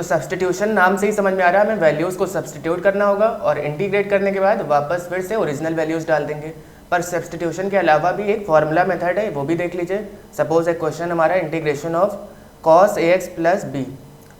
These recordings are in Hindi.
तो सब्सटीट्यूशन नाम से ही समझ में आ रहा है, हमें वैल्यूज़ को सब्सटीट्यूट करना होगा और इंटीग्रेट करने के बाद वापस फिर से ओरिजिनल वैल्यूज़ डाल देंगे। पर सब्सटीट्यूशन के अलावा भी एक फॉर्मूला मेथड है, वो भी देख लीजिए। सपोज एक क्वेश्चन हमारा integration of cos ax plus b,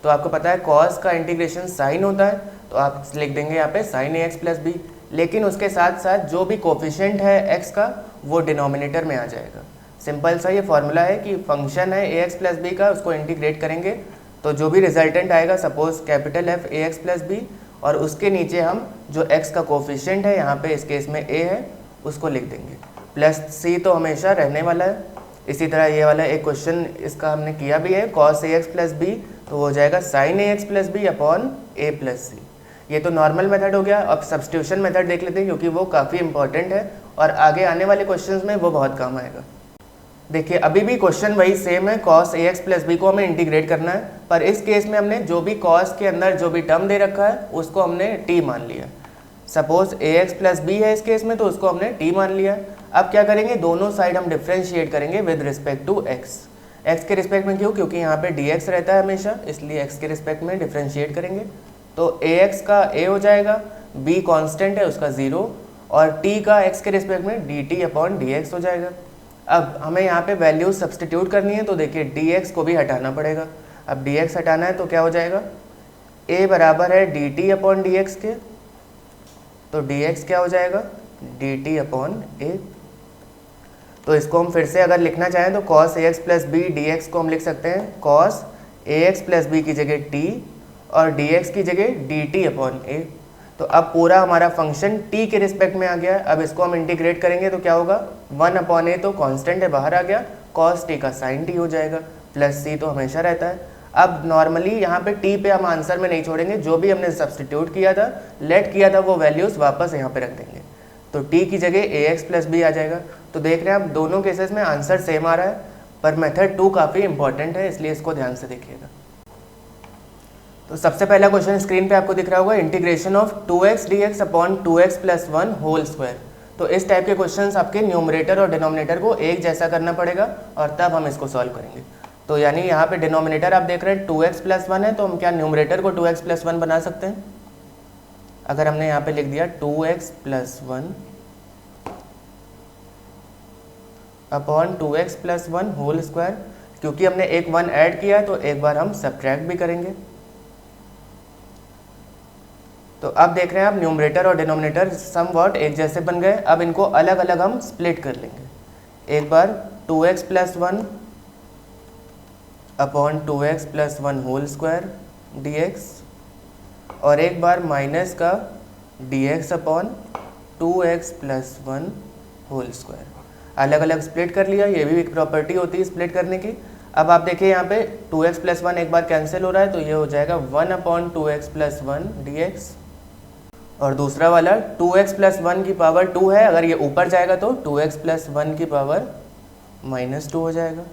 तो आपको पता है cos का इंटीग्रेशन साइन होता है, तो आप लिख देंगे यहाँ पे sin ax प्लस बी। लेकिन उसके साथ साथ जो भी कोफिशिएंट है x का वो डिनोमिनेटर में आ जाएगा। सिंपल सा ये फॉर्मूला है कि फंक्शन है ax प्लस बी का, उसको इंटीग्रेट करेंगे तो जो भी रिजल्टेंट आएगा, suppose capital F ax plus b, और उसके नीचे हम जो x का कोफिशिएंट है, यहाँ पे इस केस में a है, उसको लिख देंगे। प्लस c तो हमेशा रहने वाला है। इसी तरह ये वाला एक क्वेश्चन इसका हमने किया भी है, cos ax प्लस बी, तो हो जाएगा sin ax plus b upon a plus c. ये तो नॉर्मल मेथड हो गया। अब सब्स्टिट्यूशन मेथड देख लेते हैं, क्योंकि वो काफ़ी इंपॉर्टेंट है और आगे आने वाले क्वेश्चंस में वो बहुत काम आएगा। देखिए अभी भी क्वेश्चन वही सेम है, cos ax प्लस बी को हमें इंटीग्रेट करना है, पर इस केस में हमने जो भी cos के अंदर जो भी टर्म दे रखा है उसको हमने t मान लिया। सपोज ax प्लस बी है इस केस में, तो उसको हमने t मान लिया। अब क्या करेंगे, दोनों साइड हम डिफ्रेंशिएट करेंगे विद रिस्पेक्ट टू x के रिस्पेक्ट में। क्यों? क्योंकि यहाँ पे dx रहता है हमेशा, इसलिए x के रिस्पेक्ट में डिफ्रेंशिएट करेंगे। तो ax का a हो जाएगा, b कांस्टेंट है उसका 0, और t का x के रिस्पेक्ट में dt अपॉन dx हो जाएगा। अब हमें यहाँ पे वैल्यूज सब्स्टिट्यूट करनी है, तो देखिए dx को भी हटाना पड़ेगा। अब dx हटाना है तो क्या हो जाएगा, a बराबर है dt अपॉन dx के, तो dx क्या हो जाएगा, dt अपॉन a। तो इसको हम फिर से अगर लिखना चाहें तो cos ax plus b dx को हम लिख सकते हैं cos ax प्लस बी की जगह t और dx की जगह dt अपॉन a। तो अब पूरा हमारा फंक्शन t के रिस्पेक्ट में आ गया है। अब इसको हम इंटीग्रेट करेंगे तो क्या होगा, 1 अपॉन a तो कांस्टेंट है, बाहर आ गया, cos t का sin t हो जाएगा, प्लस c तो हमेशा रहता है। अब नॉर्मली यहाँ पे t पे हम आंसर में नहीं छोड़ेंगे, जो भी हमने सब्स्टिट्यूट किया था, लेट किया था, वो वैल्यूज़ वापस यहाँ पे रख देंगे, तो t की जगह ax प्लस बी आ जाएगा। तो देख रहे हैं आप दोनों केसेस में आंसर सेम आ रहा है, पर मेथड 2 काफ़ी इंपॉर्टेंट है, इसलिए इसको ध्यान से देखिएगा। तो सबसे पहला क्वेश्चन स्क्रीन पे आपको दिख रहा होगा, integration of 2x dx upon 2x plus 1 whole square. तो इस टाइप के क्वेश्चंस आपके न्यूमरेटर और डिनोमिनेटर को एक जैसा करना पड़ेगा और तब हम इसको सॉल्व करेंगे। तो यानी यहाँ पे डिनोमिनेटर आप देख रहे हैं 2x प्लस 1 है, तो हम क्या न्यूमरेटर को 2x प्लस 1 बना सकते हैं। अगर हमने यहाँ पे लिख दिया 2x plus 1 upon 2x plus 1 whole square, क्योंकि हमने एक 1 ऐड किया है तो एक बार हम सब्ट्रैक्ट भी करेंगे। तो अब देख रहे हैं आप न्यूमरेटर और डिनोमिनेटर समवॉट एक जैसे बन गए। अब इनको अलग अलग हम स्प्लिट कर लेंगे। एक बार 2x plus 1 upon 2x plus 1 whole square dx, और एक बार माइनस का dx upon 2x plus 1 whole square. अलग अलग स्प्लिट कर लिया, ये भी एक प्रॉपर्टी होती है स्प्लिट करने की। अब आप देखिए यहाँ पे 2x प्लस 1 एक बार कैंसिल हो रहा है, तो ये हो जाएगा 1 अपॉन 2x प्लस 1 dx, और दूसरा वाला 2x प्लस 1 की पावर 2 है, अगर ये ऊपर जाएगा तो 2x प्लस 1 की पावर -2 हो जाएगा।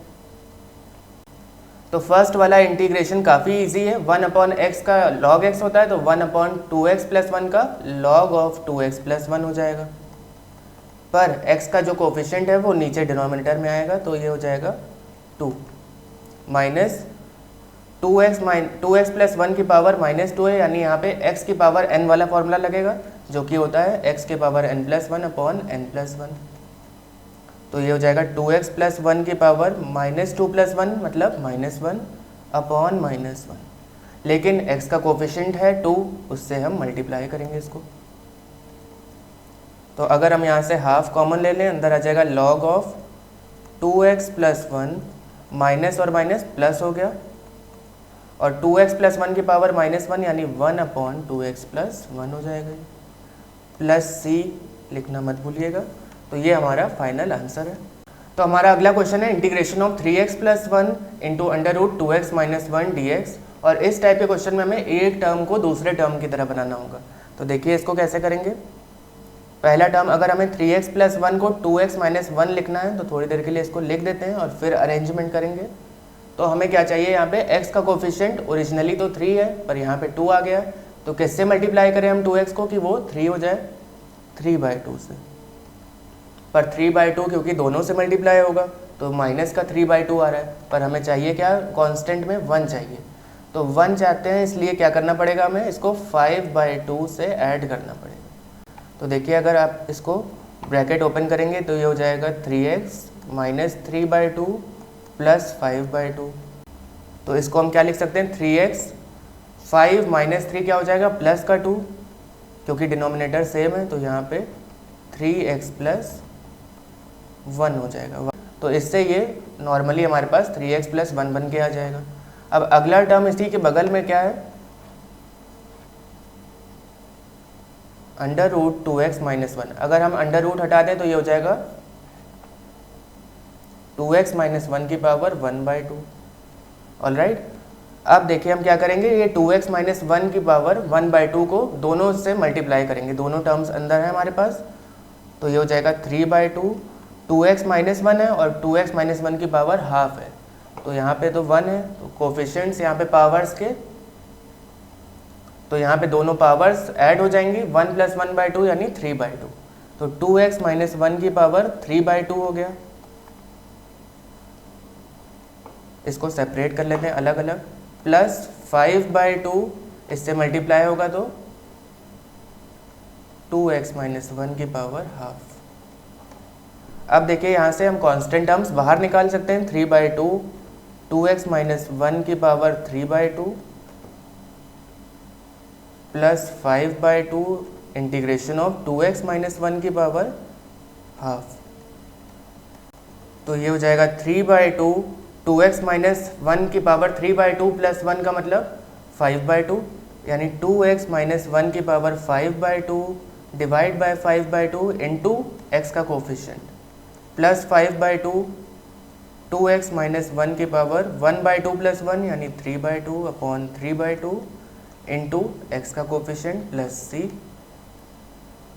तो फर्स्ट वाला इंटीग्रेशन काफ़ी इजी है, 1 अपॉन x का log x होता है, तो 1 अपॉन 2x प्लस 1 का log ऑफ 2x प्लस 1 हो जाएगा। पर x का जो कोफिशिएंट है वो नीचे डिनोमिनेटर में आएगा, तो ये हो जाएगा 2 माइनस 2x प्लस 1 की पावर -2 है, यानी यहाँ पे x की पावर n वाला फॉर्मूला लगेगा, जो कि होता है x की power n plus 1 upon n plus 1। तो ये हो जाएगा 2x प्लस 1 की पावर -2 प्लस 1 मतलब -1 अपॉन -1, लेकिन x का कोफिशिएंट है 2, उससे हम मल्टीप्लाई करेंगे इसको। तो अगर हम यहाँ से हाफ कॉमन ले लें, अंदर आ जाएगा log of 2x plus 1, minus और माइनस प्लस हो गया, और 2x प्लस 1 की पावर -1 यानी 1 अपॉन 2x प्लस 1 हो जाएगा, प्लस c लिखना मत भूलिएगा। तो ये हमारा फाइनल आंसर है। तो हमारा अगला क्वेश्चन है integration of 3x plus 1 into under root 2x minus 1 dx, और इस टाइप के क्वेश्चन में हमें एक टर्म को दूसरे टर्म की तरह बनाना होगा। तो देखिए इसको कैसे करेंगे। पहला टर्म अगर हमें 3x प्लस 1 को 2x माइनस 1 लिखना है, तो थोड़ी देर के लिए इसको लिख देते हैं और फिर अरेंजमेंट करेंगे। तो हमें क्या चाहिए, यहाँ पे x का कोफिशिएंट ओरिजिनली तो 3 है, पर यहाँ पे 2 आ गया, तो किससे मल्टीप्लाई करें हम 2x को कि वो 3 हो जाए, 3/2 से। पर 3/2 क्योंकि दोनों से मल्टीप्लाई होगा तो माइनस का 3/2 आ रहा है, पर हमें चाहिए क्या, कांस्टेंट में 1 चाहिए। तो 1 चाहते हैं, इसलिए क्या करना पड़ेगा हमें, इसको 5/2 से ऐड करना पड़ेगा। तो देखिए अगर आप इसको ब्रैकेट ओपन करेंगे तो ये हो जाएगा 3x माइनस 3/2 प्लस 5/2। तो इसको हम क्या लिख सकते हैं, 3x 5 माइनस 3 क्या हो जाएगा, प्लस का 2, क्योंकि डिनोमिनेटर सेम है तो यहाँ पे 3x प्लस 1 हो जाएगा। तो इससे ये नॉर्मली हमारे पास 3x प्लस 1 बन के आ जाएगा। अब अगला टर्म इसी के बगल में क्या है, अंडर रूट 2x माइनस 1। अगर हम अंडर रूट हटा दें तो ये हो जाएगा 2x माइनस 1 की पावर 1/2। ऑलराइट, अब देखिए हम क्या करेंगे, ये 2x माइनस 1 की पावर 1/2 को दोनों से मल्टीप्लाई करेंगे, दोनों टर्म्स अंदर है हमारे पास। तो ये हो जाएगा 3/2, 2x माइनस 1 है और 2x माइनस 1 की पावर हाफ है, तो यहाँ पे तो 1 है, तो कोफिशिएंट्स यहाँ पे पावर्स के, तो यहाँ पे दोनों पावर्स ऐड हो जाएंगी, 1 प्लस 1/2 यानी 3/2। तो 2x माइनस 1 की पावर 3/2 हो गया। इसको सेपरेट कर लेते हैं अलग अलग, प्लस 5/2 इससे मल्टीप्लाई होगा तो 2x माइनस 1 की पावर हाफ। अब देखिए यहाँ से हम कांस्टेंट टर्म्स बाहर निकाल सकते हैं, 3/2 2x माइनस 1 की power 3/2 plus 5/2 integration of 2x minus 1 की पावर हाफ। तो ये हो जाएगा 3/2 2x माइनस 1 की पावर 3/2 प्लस 1 का मतलब 5/2, यानी 2x माइनस 1 की power 5/2 divide by 5/2 into x का कोफिशिएंट, प्लस 5/2 2x माइनस 1 की पावर 1/2 प्लस 1 यानी 3/2 अपॉन 3/2 इंटू एक्स का कोफिशिएंट प्लस c।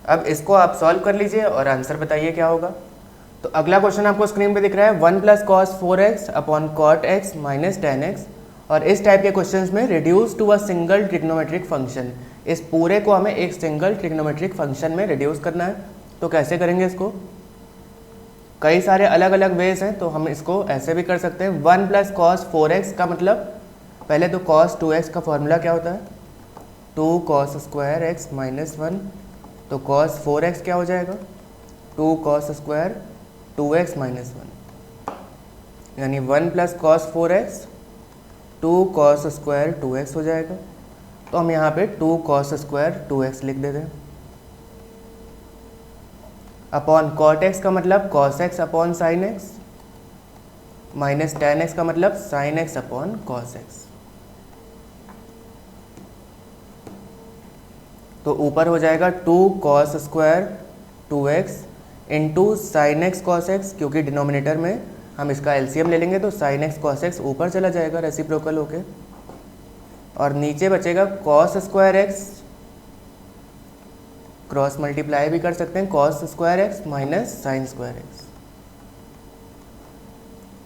अब इसको आप सॉल्व कर लीजिए और आंसर बताइए क्या होगा। तो अगला क्वेश्चन आपको स्क्रीन पे दिख रहा है, 1 plus cos 4x upon cot x minus 10x, और इस टाइप के क्वेश्चंस में reduce to a single trigonometric function, इस पूरे को हमें एक सिंगल ट्रिग्नोमेट्रिक फंक्शन में रिड्यूस करना है। तो कैसे करेंगे इसको, कई सारे अलग अलग वेज हैं, तो हम इसको ऐसे भी कर सकते हैं। 1 प्लस कॉस 4x का मतलब, पहले तो कॉस 2x का फॉर्मूला क्या होता है, 2 कॉस स्क्वायर x माइनस 1, तो कॉस 4x क्या हो जाएगा, 2 कॉस स्क्वायर 2x माइनस 1, यानी 1 plus cos 4x 2 cos square 2x हो जाएगा। तो हम यहाँ पे 2 कॉस स्क्वायर 2x लिख देते हैं, अपॉन कॉट x का मतलब cos x upon sine x, minus ten x का मतलब sine x upon cos x। तो ऊपर हो जाएगा 2 cos square 2x into sine x cos x, क्योंकि डिनोमिनेटर में हम इसका एलसीएम ले लेंगे तो साइन एक्स कॉस एक्स ऊपर चला जाएगा रेसिप्रोकल होके, और नीचे बचेगा cos square x, cross multiply भी कर सकते हैं, cos square x minus sine square x.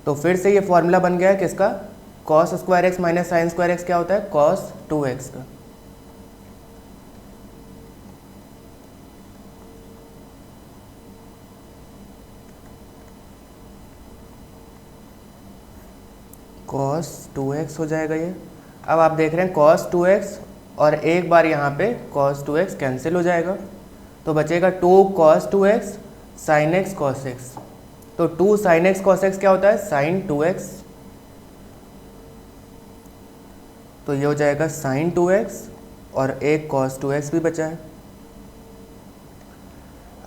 तो फिर से ये फॉर्मूला बन गया है किसका, cos square x minus sine square x क्या होता है, कॉस 2x का। cos 2x हो जाएगा ये। अब आप देख रहे हैं cos 2x और एक बार यहाँ पे cos 2x कैंसिल हो जाएगा, तो बचेगा 2 cos 2x sin x cos x। तो 2 sin x cos x क्या होता है, sin 2x, तो ये हो जाएगा sin 2x और एक cos 2x भी बचा है।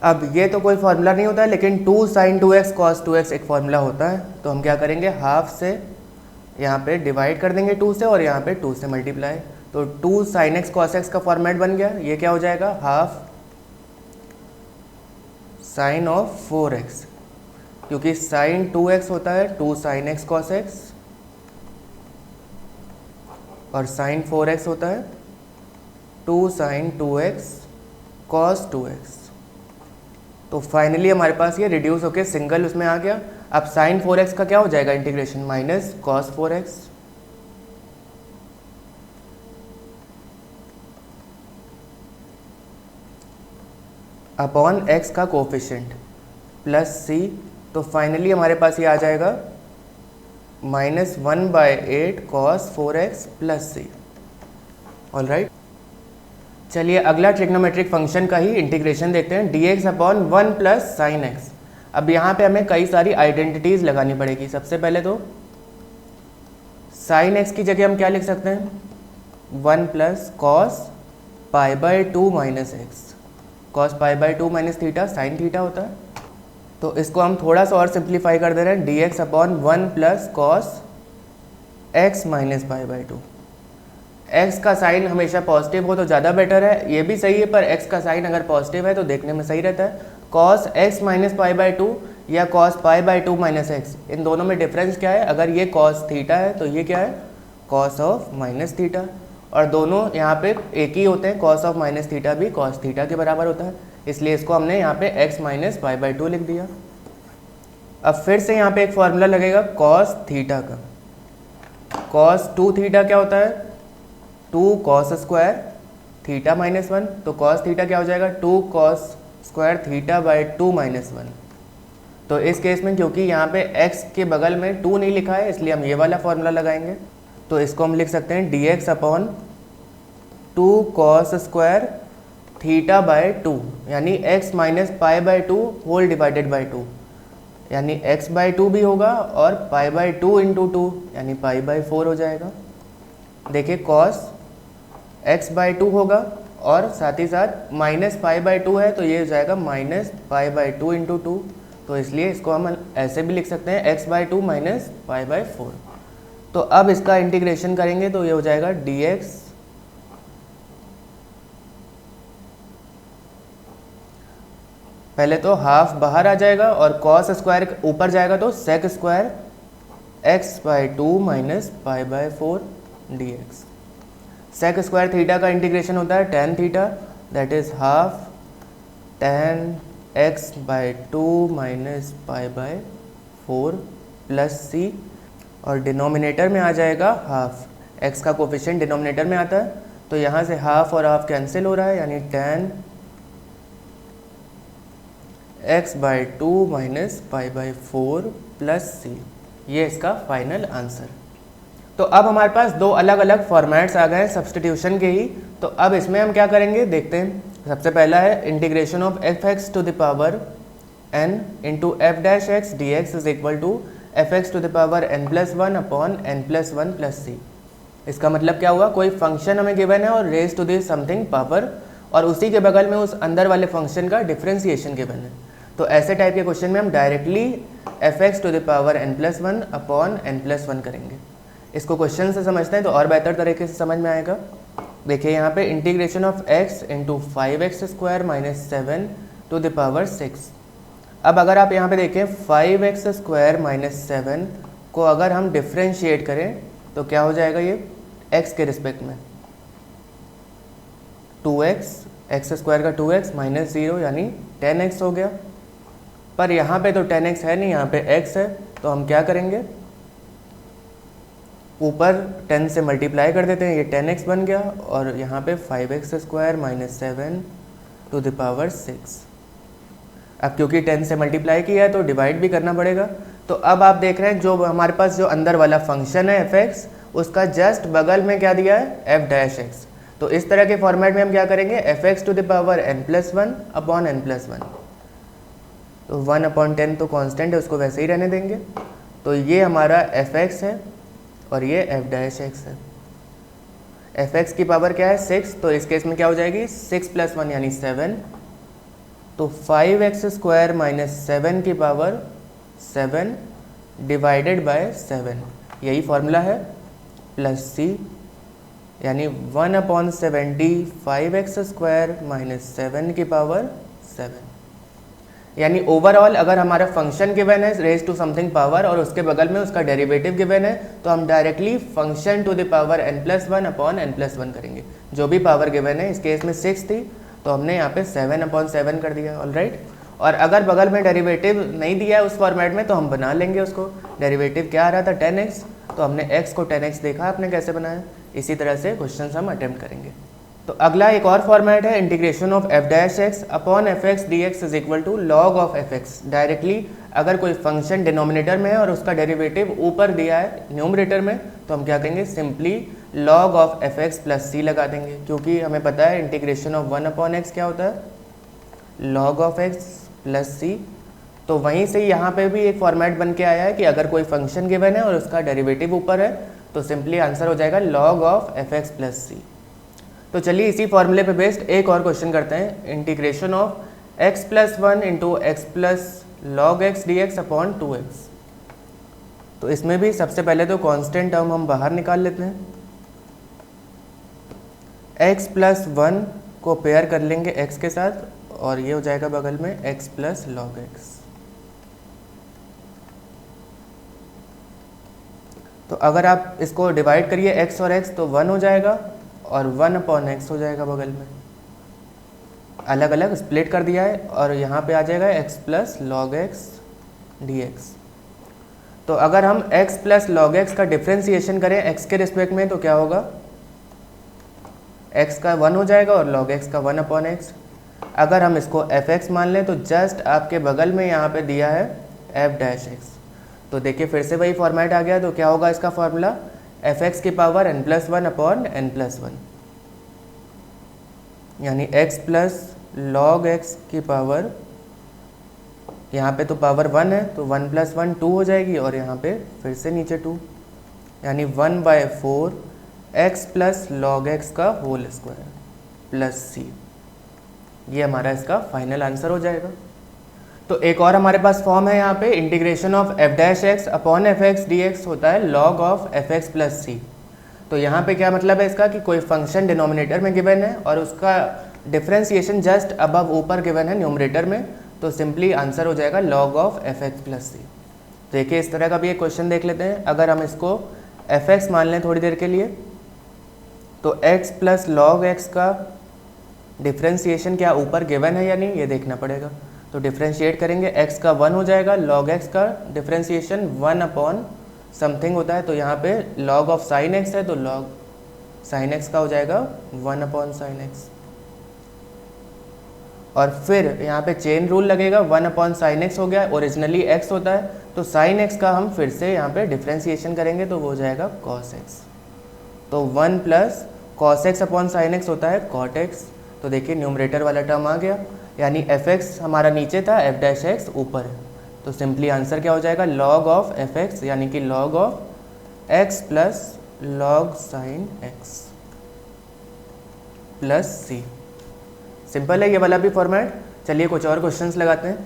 अब ये तो कोई फार्मूला नहीं होता है, लेकिन 2 sin 2x cos 2x एक फार्मूला होता है। तो हम क्या करेंगे, हाफ से यहाँ पे डिवाइड कर देंगे 2 से, और यहाँ पे 2 से मल्टीप्लाई, तो 2 sin x cos x का फॉर्मेट बन गया। ये क्या हो जाएगा, हाफ साइन ऑफ 4x, क्योंकि साइन 2x होता है 2 sin x cos x और साइन 4x होता है 2 sin 2x cos 2x। तो फाइनली हमारे पास ये रिड्यूस होके सिंगल उसमें आ गया। अब साइन 4x का क्या हो जाएगा integration, minus cos 4x, upon x का कोफिशिएंट प्लस c। तो फाइनली हमारे पास ये आ जाएगा -1/8 cos 4x plus c. All right, चलिए अगला ट्रिग्नोमेट्रिक फंक्शन का ही इंटीग्रेशन देखते हैं, dx upon 1 plus sine x. अब यहाँ पे हमें कई सारी आइडेंटिटीज़ लगानी पड़ेगी। सबसे पहले तो साइन एक्स की जगह हम क्या लिख सकते हैं, 1 plus cos π/2 minus x. Cos π/2 minus theta sine theta होता है, तो इसको हम थोड़ा सा और सिंप्लीफाई कर दे रहे हैं, dx upon 1 plus cos x minus π/2। x का साइन हमेशा पॉजिटिव हो तो ज़्यादा बेटर है, ये भी सही है, पर x का साइन अगर पॉजिटिव है तो देखने में सही रहता है। cos x माइनस π/2 या cos π/2 माइनस एक्स, इन दोनों में डिफरेंस क्या है, अगर ये cos थीटा है तो ये क्या है cos ऑफ माइनस थीटा, और दोनों यहाँ पे एक ही होते हैं, cos ऑफ माइनस थीटा भी cos थीटा के बराबर होता है, इसलिए इसको हमने यहाँ पे x माइनस π/2 लिख दिया। अब फिर से यहाँ पे एक फॉर्मूला लगेगा cos थीटा का। cos 2 थीटा क्या होता है, 2 cos स्क्वायर थीटा माइनस 1, तो cos थीटा क्या हो जाएगा 2 cos square theta by 2 minus 1। तो इस केस में क्योंकि यहाँ पे x के बगल में 2 नहीं लिखा है, इसलिए हम ये वाला फॉर्मूला लगाएंगे। तो इसको हम लिख सकते हैं dx upon 2 cos square theta by 2, यानी x minus π/2 whole divided by 2, यानी x/2 भी होगा और π/2 इंटू 2 यानी π/4 हो जाएगा। देखिए cos x/2 होगा और साथ ही साथ माइनस π/2 है, तो ये हो जाएगा माइनस π/2 इंटू 2, तो इसलिए इसको हम ऐसे भी लिख सकते हैं x/2 माइनस π/4। तो अब इसका इंटीग्रेशन करेंगे तो ये हो जाएगा dx पहले तो हाफ बाहर आ जाएगा और cos स्क्वायर ऊपर जाएगा तो sec square x/2 minus π/4 dx। sec square theta का इंटीग्रेशन होता है tan theta, that is half tan x/2 minus π/4 plus c, और डिनोमिनेटर में आ जाएगा हाफ, x का कोफिशिएंट डिनोमिनेटर में आता है, तो यहाँ से हाफ और हाफ कैंसिल हो रहा है, यानी tan x/2 minus π/4 plus c, ये इसका फाइनल आंसर। तो अब हमारे पास दो अलग अलग फॉर्मेट्स आ गए सब्स्टिट्यूशन के ही, तो अब इसमें हम क्या करेंगे देखते हैं। सबसे पहला है integration of f(x) to the power n into f dash x d x is equal to f(x) to the power n+1 upon n+1 plus c. इसका मतलब क्या हुआ, कोई फंक्शन हमें गिवन है और raise to the something power, और उसी के बगल में उस अंदर वाले फंक्शन का डिफरेंशिएशन गिवन है। तो ऐसे टाइप के क्वेश्चन में हम directly f(x) to the power n+1 upon n+1 करेंगे। इसको क्वेश्चन से समझते हैं तो और बेहतर तरीके से समझ में आएगा। देखिए यहाँ पे integration of x into 5x square minus 7 to the power 6। अब अगर आप यहाँ पे देखें 5x स्क्वायर माइनस 7 को अगर हम डिफ्रेंशिएट करें तो क्या हो जाएगा, ये x के रिस्पेक्ट में 2x, x स्क्वायर का 2x माइनस 0 यानी 10x हो गया। पर यहाँ पे तो 10x है नहीं, यहाँ पे x है, तो हम क्या करेंगे ऊपर 10 से मल्टीप्लाई कर देते हैं, ये 10x बन गया, और यहाँ पे 5x square minus 7 to the power 6। अब क्योंकि 10 से मल्टीप्लाई किया है तो डिवाइड भी करना पड़ेगा। तो अब आप देख रहे हैं जो हमारे पास जो अंदर वाला फंक्शन है f(x), उसका जस्ट बगल में क्या दिया है f'(x). तो इस तरह के फॉर्मेट में हम क्या करेंगे, f(x) to the power n+1 upon n+1, तो 1/10 तो कांस्टेंट है, उसको वैसे ही रहने देंगे। तो ये हमारा f(x) है और ये f'(x) है। f(x) की पावर क्या है 6, तो इस केस में क्या हो जाएगी 6 + 1 यानी 7, तो 5x स्क्वायर माइनस 7 की पावर 7 डिवाइडेड बाय 7, यही फॉर्मूला है, प्लस सी, यानी 1/70 5x स्क्वायर माइनस 7 की पावर 7। यानी ओवरऑल अगर हमारा फंक्शन गिवन है रेज टू समथिंग पावर और उसके बगल में उसका डेरिवेटिव गिवन है, तो हम directly function to the power n+1 upon n+1 करेंगे। जो भी पावर गिवन है, इस केस में 6 थी तो हमने यहाँ पे 7/7 कर दिया। ऑलराइट, और अगर बगल में डेरिवेटिव नहीं दिया है उस फॉर्मेट में तो हम बना लेंगे उसको। डेरिवेटिव क्या आ रहा था 10x, तो हमने x को 10x देखा आपने कैसे बनाया, इसी तरह से क्वेश्चन हम अटेम्प्ट करेंगे। तो अगला एक और फॉर्मेट है integration of f dash x upon f x d x is equal to log of f x. Directly अगर कोई फंक्शन डिनोमिनेटर में है और उसका डेरिवेटिव ऊपर दिया है न्यूमरेटर में, तो हम क्या करेंगे, simply log of f x plus c लगा देंगे, क्योंकि हमें पता है इंटीग्रेशन ऑफ 1 अपॉन एक्स क्या होता है, log of x plus c. तो वहीं से यहाँ पे भी एक फॉर्मेट बन के आया है कि अगर कोई फंक्शन गिवन है और उसका डेरिवेटिव ऊपर है तो सिंपली आंसर हो जाएगा log of f x plus c. तो चलिए इसी फॉर्मूले पे बेस्ड एक और क्वेश्चन करते हैं, integration of x plus one into x plus log x d x upon 2x। तो इसमें भी सबसे पहले तो कांस्टेंट टर्म हम बाहर निकाल लेते हैं, x प्लस वन को पेयर कर लेंगे x के साथ और ये हो जाएगा बगल में x प्लस लॉग एक्स। तो अगर आप इसको डिवाइड करिए x और x तो 1 हो जाएगा और 1 अपॉन एक्स हो जाएगा बगल में, अलग अलग स्प्लिट कर दिया है और यहाँ पे आ जाएगा x plus log x d x. तो अगर हम x प्लस लॉग एक्स का डिफ्रेंसिएशन करें x के रिस्पेक्ट में तो क्या होगा, x का 1 हो जाएगा और log x का 1 अपॉन एक्स। अगर हम इसको एफ एक्स मान लें तो जस्ट आपके बगल में यहाँ पे दिया है एफ डैश एक्स। तो देखिए फिर से वही फॉर्मेट आ गया, तो क्या होगा इसका फॉर्मूला, एफ एक्स की power n plus one upon n plus one, यानी x प्लस लॉग एक्स की पावर, यहाँ पे तो पावर 1 है तो 1 प्लस 1 2 हो जाएगी और यहाँ पे फिर से नीचे 2, यानी 1/4 x प्लस लॉग एक्स का होल स्क्वायर प्लस सी। ये हमारा इसका फाइनल आंसर हो जाएगा। तो एक और हमारे पास फॉर्म है यहाँ पे, integration of f dash x upon f x d x होता है log of f x plus c. तो यहाँ पे क्या मतलब है इसका कि कोई फंक्शन डिनोमिनेटर में गिवन है और उसका डिफ्रेंसिएशन जस्ट अबव ऊपर गिवन है न्यूमरेटर में, तो सिंपली आंसर हो जाएगा log of f x plus c. देखिए इस तरह का भी एक क्वेश्चन देख लेते हैं। अगर हम इसको एफ एक्स मान लें थोड़ी देर के लिए, तो x प्लस लॉग एक्स का डिफ्रेंसिएशन क्या ऊपर गिवन है या नहीं ये देखना पड़ेगा। तो डिफ्रेंशिएट करेंगे, x का 1 हो जाएगा, log x का डिफ्रेंसिएशन 1 अपॉन समथिंग होता है, तो यहाँ पे log ऑफ साइन x है तो log साइन x का हो जाएगा 1 अपॉन साइन x। और फिर यहाँ पे चेन रूल लगेगा, 1 अपॉन साइन x हो गया, ओरिजिनली x होता है तो साइन x का हम फिर से यहाँ पे डिफ्रेंसिएशन करेंगे तो वो हो जाएगा कॉस x। तो 1 plus cos x upon sine x होता है कॉट एक्स। तो देखिए न्यूमरेटर वाला टर्म आ गया, यानी एफ एक्स हमारा नीचे था, एफ डैश एक्स ऊपर है। तो सिंपली आंसर क्या हो जाएगा, लॉग ऑफ एफ एक्स यानी कि log of x plus log sine x plus c. Simple है ये वाला भी फॉर्मेट। चलिए कुछ और क्वेश्चंस लगाते हैं।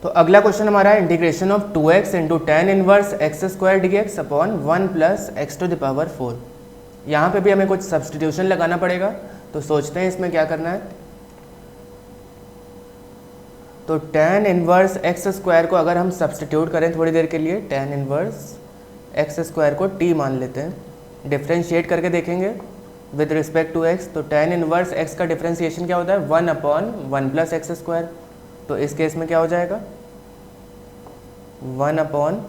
तो अगला क्वेश्चन हमारा है integration of 2x into tan inverse x square d x upon 1 plus x to the power 4। यहाँ पे भी हमें कुछ सब्स्टिट्यूशन लगाना पड़ेगा, तो सोचते हैं इसमें क्या करना है। तो टेन इनवर्स एक्स स्क्वायर को अगर हम सब्स्टिट्यूट करें थोड़ी देर के लिए, टेन इनवर्स एक्स स्क्वायर को t मान लेते हैं, डिफ्रेंशिएट करके देखेंगे विद रिस्पेक्ट टू x। तो टेन इनवर्स x का डिफ्रेंशिएशन क्या होता है, 1 अपॉन 1 प्लस एक्स स्क्वायर। तो इस केस में क्या हो जाएगा, 1 अपॉन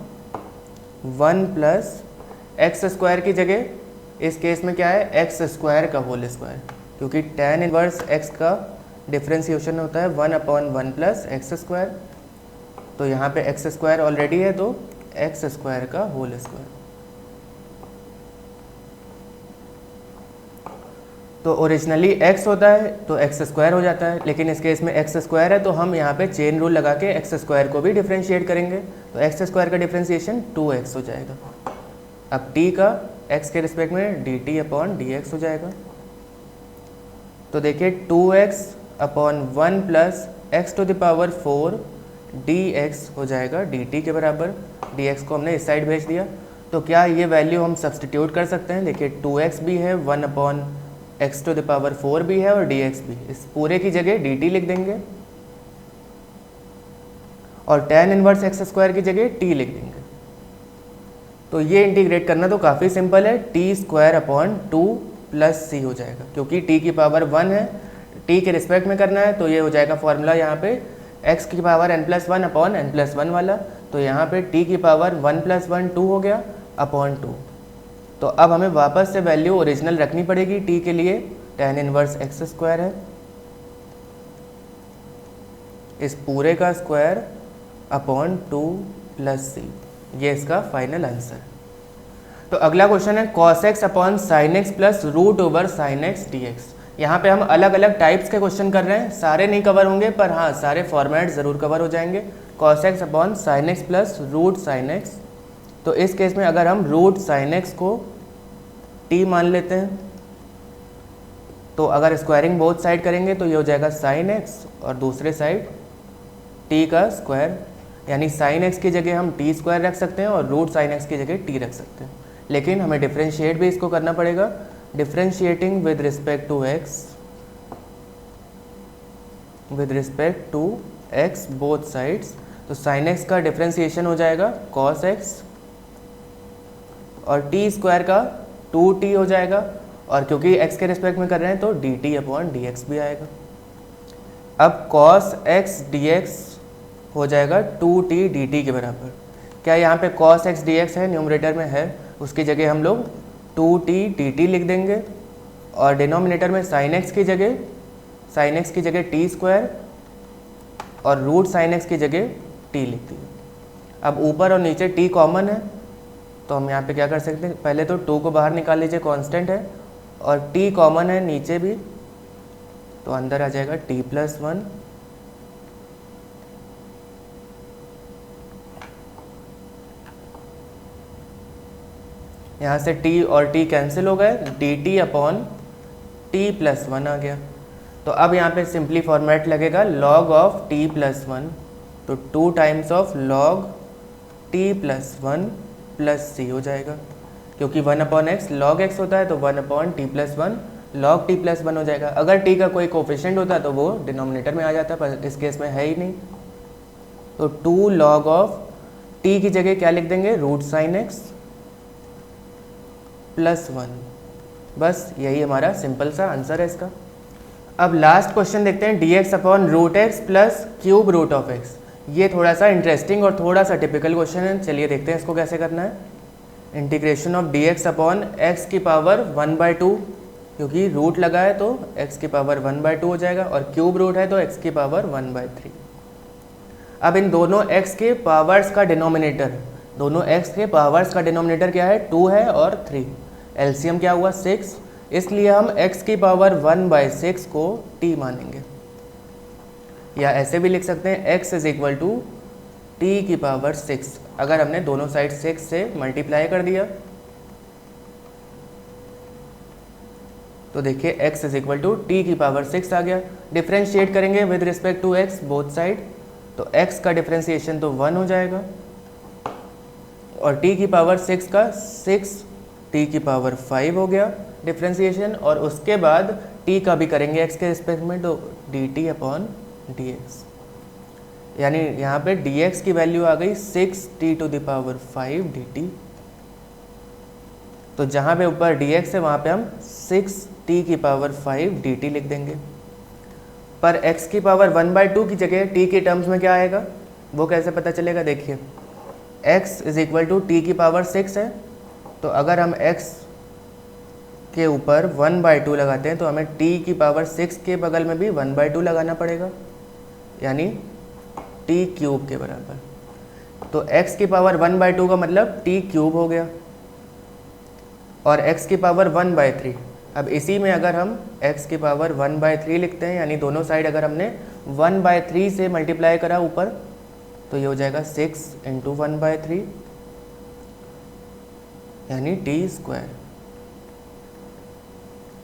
1 प्लस एक्स स्क्वायर की जगह इस केस में क्या है, एक्स स्क्वायर का होल स्क्वायर, क्योंकि टेन इनवर्स एक्स का डिफ्रेंशिएशन होता है 1 अपॉन 1 प्लस एक्स स्क्वायर। तो यहाँ पे एक्स स्क्वायर ऑलरेडी है तो एक्स स्क्वायर का होल स्क्वायर। तो ओरिजिनली एक्स होता है तो एक्स स्क्वायर हो जाता है, लेकिन इस केस में एक्स स्क्वायर है तो हम यहाँ पे चेन रूल लगा के एक्स स्क्वायर को भी डिफ्रेंशिएट करेंगे। तो एक्स स्क्वायर का डिफ्रेंशिएशन 2x हो जाएगा। अब t का x के रिस्पेक्ट में dt अपॉन dx हो जाएगा। तो देखिए 2x upon 1 plus x to the power 4 dx हो जाएगा dt के बराबर। dx को हमने इस साइड भेज दिया, तो क्या ये वैल्यू हम सब्स्टिट्यूट कर सकते हैं। देखिए 2x भी है, 1 upon x to the power 4 भी है और dx भी। इस पूरे की जगह dt लिख देंगे और tan इनवर्स एक्स स्क्वायर की जगह t लिख देंगे। तो ये इंटीग्रेट करना तो काफ़ी सिंपल है, टी स्क्वायर अपॉन 2 प्लस सी हो जाएगा, क्योंकि t की पावर 1 है, t के रिस्पेक्ट में करना है। तो ये हो जाएगा फॉर्मूला यहाँ पे x की पावर n+1 अपॉन n+1 वाला। तो यहाँ पे t की पावर 1 + 1 2 हो गया अपॉन 2। तो अब हमें वापस से वैल्यू ओरिजिनल रखनी पड़ेगी t के लिए, tan इनवर्स एक्स स्क्वायर है, इस पूरे का स्क्वायर अपॉन 2 प्लस सी, ये इसका फाइनल आंसर। तो अगला क्वेश्चन है cos x upon sine x plus root over sine x d x. यहाँ पर हम अलग अलग टाइप्स के क्वेश्चन कर रहे हैं, सारे नहीं कवर होंगे पर हाँ सारे फॉर्मेट ज़रूर कवर हो जाएंगे। cos x upon sine x plus root sine x, तो इस केस में अगर हम रूट साइन एक्स को t मान लेते हैं तो अगर स्क्वायरिंग बोथ साइड करेंगे तो ये हो जाएगा साइन एक्स और दूसरे साइड t का स्क्वायर, यानी साइन एक्स की जगह हम t स्क्वायर रख सकते हैं और रूट साइन एक्स की जगह t रख सकते हैं। लेकिन हमें डिफ्रेंशिएट भी इसको करना पड़ेगा, differentiating with respect to x, with respect to x both sides, तो साइन एक्स का डिफ्रेंशिएशन हो जाएगा cos x और t स्क्वायर का 2t हो जाएगा, और क्योंकि x के रिस्पेक्ट में कर रहे हैं तो dt अपॉन dx भी आएगा। अब cos x dx हो जाएगा 2t dt के बराबर। क्या यहाँ पे cos x dx है, न्यूमरेटर में है, उसकी जगह हम लोग 2t dt लिख देंगे और डिनोमिनेटर में sin x की जगह t स्क्वायर और रूट साइन x की जगह t लिख दिए। अब ऊपर और नीचे t कॉमन है तो हम यहाँ पे क्या कर सकते हैं, पहले तो 2 को बाहर निकाल लीजिए, कांस्टेंट है, और t कॉमन है नीचे भी, तो अंदर आ जाएगा t प्लस 1 यहाँ से t और t कैंसिल हो गए, dt अपॉन t प्लस 1 आ गया। तो अब यहाँ पे सिंपली फॉर्मेट लगेगा log ऑफ t प्लस 1, तो 2 times of log t plus 1 plus c हो जाएगा, क्योंकि 1 अपॉन एक्स लॉग एक्स होता है तो 1 upon t plus 1 log T plus 1 हो जाएगा। अगर t का कोई कोफिशिएंट होता तो वो डिनोमिनेटर में आ जाता, पर इस केस में है ही नहीं, तो 2 लॉग ऑफ t की जगह क्या लिख देंगे, रूट साइन एक्स प्लस 1। बस यही हमारा सिंपल सा आंसर है इसका। अब लास्ट क्वेश्चन देखते हैं, dx upon root x plus cube root of x. ये थोड़ा सा इंटरेस्टिंग और थोड़ा सा टिपिकल क्वेश्चन है, चलिए देखते हैं इसको कैसे करना है। Integration of dx upon x की पावर 1/2, क्योंकि रूट लगा है तो x की पावर 1/2 हो जाएगा, और क्यूब रूट है तो x की पावर 1/3। अब इन दोनों x के पावर्स का डिनोमिनेटर क्या है, 2 है और 3, एलसीएम क्या हुआ 6, इसलिए हम x की पावर 1/6 को t मानेंगे, या ऐसे भी लिख सकते हैं x is equal to t की पावर 6। अगर हमने दोनों साइड 6 से मल्टीप्लाई कर दिया तो देखिए x is equal to t की पावर 6 आ गया। डिफ्रेंशिएट करेंगे with respect to x both side, तो x का डिफ्रेंशिएशन तो 1 हो जाएगा, और t की पावर 6 का 6 t की पावर 5 हो गया डिफ्रेंशिएशन, और उसके बाद t का भी करेंगे x के रिस्पेक्ट में, तो dt अपॉन dx, यानी यहाँ पे dx की वैल्यू आ गई 6t to the power 5 dt। तो जहाँ पे ऊपर dx है वहाँ पे हम 6t की पावर 5 dt लिख देंगे, पर x की पावर 1/2 की जगह t के टर्म्स में क्या आएगा वो कैसे पता चलेगा, देखिए x is equal to t की पावर 6 है, तो अगर हम x के ऊपर 1/2 लगाते हैं तो हमें t की पावर 6 के बगल में भी 1/2 लगाना पड़ेगा, यानी t क्यूब के बराबर। तो x की पावर 1/2 का मतलब t क्यूब हो गया, और x की पावर 1/3। अब इसी में अगर हम x की पावर 1/3 लिखते हैं, यानी दोनों साइड अगर हमने 1/3 से मल्टीप्लाई करा ऊपर, तो ये हो जाएगा 6 इंटू 1/3, यानी t स्क्वायर।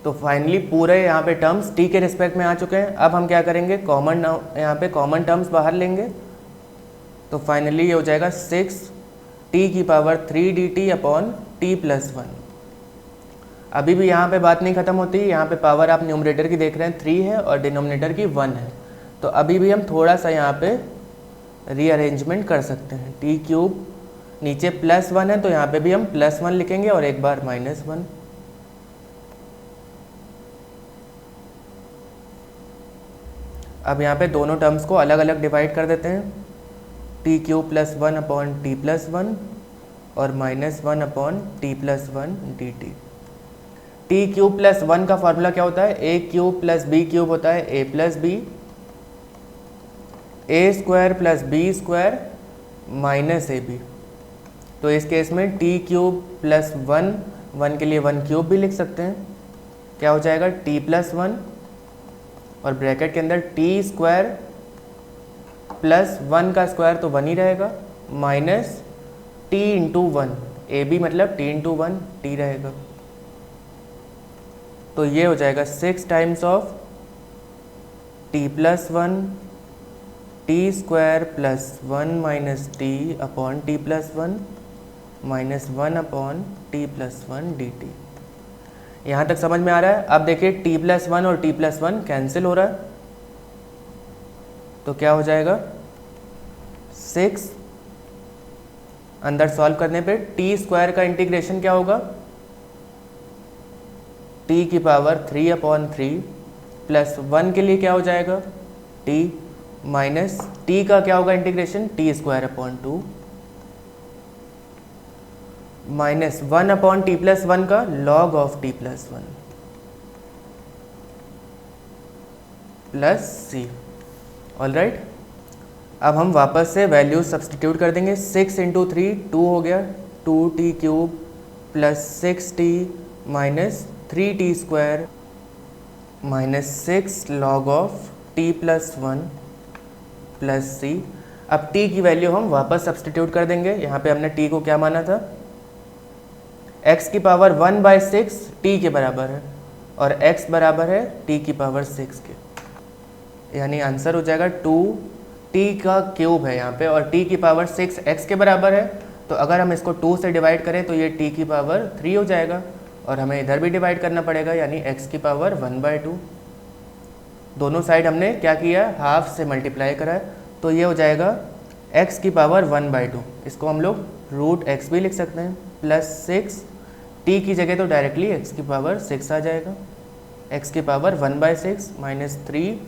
तो फाइनली पूरे यहाँ पे टर्म्स t के रिस्पेक्ट में आ चुके हैं। अब हम क्या करेंगे, कॉमन यहाँ पे कॉमन टर्म्स बाहर लेंगे, तो फाइनली ये हो जाएगा 6t की power 3 dt upon t plus 1। अभी भी यहाँ पे बात नहीं ख़त्म होती, यहाँ पे पावर आप न्यूमरेटर की देख रहे हैं 3 है और डिनोमिनेटर की 1 है, तो अभी भी हम थोड़ा सा यहाँ पे रीअरेंजमेंट कर सकते हैं। t क्यूब नीचे प्लस 1 है तो यहाँ पे भी हम प्लस 1 लिखेंगे और एक बार माइनस 1। अब यहाँ पे दोनों टर्म्स को अलग अलग डिवाइड कर देते हैं, t cube plus 1 upon t plus 1 और minus 1 upon t plus 1 dt। T cube plus 1 का फॉर्मूला क्या होता है, a cube plus b cube होता है a plus b, a square plus b square minus a b. तो इस केस में टी क्यूब प्लस 1 के लिए 1 क्यूब भी लिख सकते हैं, क्या हो जाएगा टी प्लस 1 और ब्रैकेट के अंदर टी स्क्वायर प्लस 1 का स्क्वायर तो 1 ही रहेगा minus t into 1, a b मतलब टी इंटू 1 टी रहेगा। तो ये हो जाएगा 6 times of t plus 1 t square plus 1 minus t upon t plus 1 minus 1 upon t plus 1 d t. यहाँ तक समझ में आ रहा है। अब देखिए टी प्लस 1 और टी प्लस 1 कैंसिल हो रहा है, तो क्या हो जाएगा 6, अंदर सॉल्व करने पे टी स्क्वायर का इंटीग्रेशन क्या होगा, टी की पावर 3 अपॉन 3 प्लस 1 के लिए क्या हो जाएगा टी माइनस टी का क्या होगा integration t square upon 2 minus 1 upon t plus 1 का log of t plus 1 plus c. All right, अब हम वापस से वैल्यूज सब्सटीट्यूट कर देंगे। 6 इंटू 3 2 हो गया, 2t cube plus 6t minus 3t square minus 6 log of t plus 1 plus c. अब t की वैल्यू हम वापस सब्सटीट्यूट कर देंगे। यहाँ पे हमने t को क्या माना था, x की पावर 1/6 t के बराबर है और x बराबर है t की पावर 6 के, यानी आंसर हो जाएगा 2t का क्यूब है यहाँ पे और t की पावर 6 x के बराबर है। तो अगर हम इसको 2 से डिवाइड करें तो ये t की पावर 3 हो जाएगा और हमें इधर भी डिवाइड करना पड़ेगा, यानी x की पावर 1/2। दोनों साइड हमने क्या किया, हाफ से मल्टीप्लाई करा है, तो ये हो जाएगा x की पावर 1/2। इसको हम लोग रूट x भी लिख सकते हैं प्लस 6, t की जगह तो डायरेक्टली x की पावर 6 आ जाएगा, x की पावर 1/6 माइनस 3।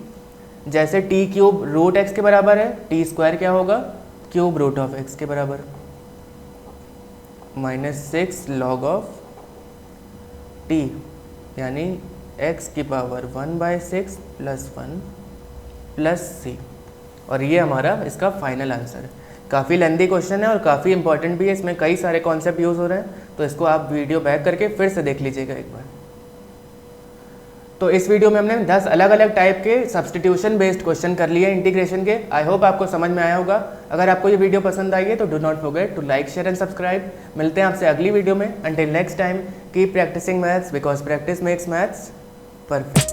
जैसे t क्यूब रूट x के बराबर है, t स्क्वायर क्या होगा क्यूब रूट ऑफ x के बराबर माइनस 6 लॉग ऑफ t, यानी x की पावर 1/6 प्लस 1 प्लस सी। और ये हमारा इसका फाइनल आंसर है। काफ़ी लेंदी क्वेश्चन है और काफ़ी इंपॉर्टेंट भी है, इसमें कई सारे कॉन्सेप्ट यूज़ हो रहे हैं, तो इसको आप वीडियो बैक करके फिर से देख लीजिएगा एक बार। तो इस वीडियो में हमने 10 अलग अलग टाइप के सब्सटीट्यूशन बेस्ड क्वेश्चन कर लिए इंटीग्रेशन के। आई होप आपको समझ में आया होगा। अगर आपको ये वीडियो पसंद आई है तो do not forget to like share and subscribe. मिलते हैं आपसे अगली वीडियो में। Until next time keep practising maths because practice makes maths perfect.